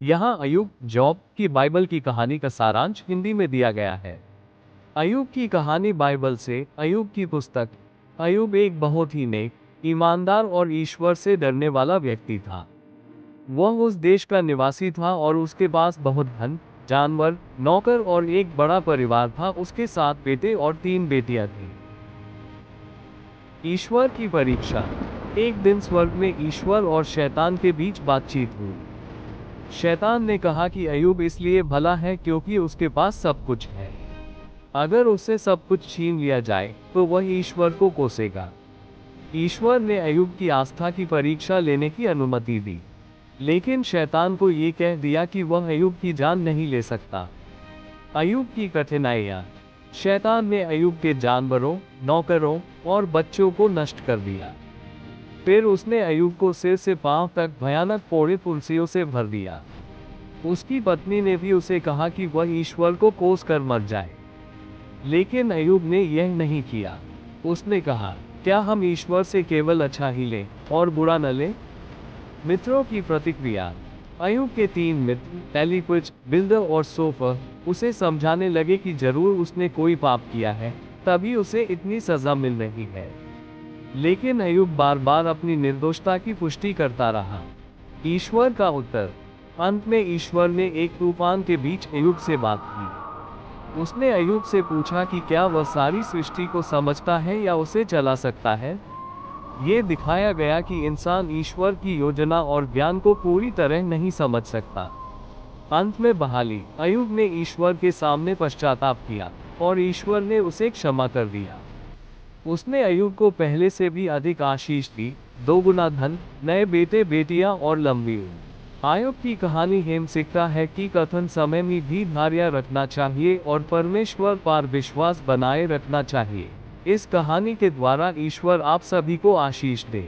यहाँ अय्यूब जॉब की बाइबल की कहानी का सारांश हिंदी में दिया गया है। अय्यूब की कहानी बाइबल से। अय्यूब की पुस्तक। अय्यूब एक बहुत ही नेक, ईमानदार और ईश्वर से डरने वाला व्यक्ति था। वह उस देश का निवासी था और उसके पास बहुत धन, जानवर, नौकर और एक बड़ा परिवार था। उसके 7 बेटे और 3 बेटियां थीं। ईश्वर की परीक्षा। एक दिन स्वर्ग में ईश्वर और शैतान के बीच बातचीत हुई। शैतान ने कहा कि अय्यूब इसलिए भला है क्योंकि उसके पास सब कुछ है। अगर उससे सब कुछ छीन लिया जाए तो वह ईश्वर को कोसेगा। ईश्वर ने अय्यूब की आस्था की परीक्षा लेने की अनुमति दी, लेकिन शैतान को ये कह दिया कि वह अय्यूब की जान नहीं ले सकता। अय्यूब की कठिनाइयाँ। शैतान ने अय्यूब के जानवरों, नौकरों और बच्चों को नष्ट कर दिया। फिर उसने अय्यूब को सिर से पांव तक भयानक फोड़े फुंसियों से भर दिया। उसकी पत्नी ने भी उसे कहा कि वह ईश्वर को कोस कर मर जाए, लेकिन अय्यूब ने यह नहीं किया। उसने कहा, क्या हम ईश्वर से केवल अच्छा ही लें और बुरा न लें? मित्रों की प्रतिक्रिया। अय्यूब के 3 मित्र एलीफज, बिल्दर और सोफर उसे समझाने लगे कि जरूर उसने कोई पाप किया है, तभी उसे इतनी सजा मिल रही है। लेकिन अय्यूब बार बार अपनी निर्दोषता की पुष्टि करता रहा। ईश्वर का उत्तर। अंत में ईश्वर ने एक तूफान के बीच अय्यूब से बात की। उसने अय्यूब से पूछा कि क्या वह सारी सृष्टि को समझता है या उसे चला सकता है। ये दिखाया गया कि इंसान ईश्वर की योजना और ज्ञान को पूरी तरह नहीं समझ सकता। अंत में बहाली। अय्यूब ने ईश्वर के सामने पश्चाताप किया और ईश्वर ने उसे क्षमा कर दिया। उसने अय्यूब को पहले से भी अधिक आशीष दी, 2 गुना धन, नए बेटे बेटियां और लंबी उम्र। अय्यूब की कहानी हमें सिखाता है कि कठिन समय में भी धैर्य रखना चाहिए और परमेश्वर पर विश्वास बनाए रखना चाहिए। इस कहानी के द्वारा ईश्वर आप सभी को आशीष दे।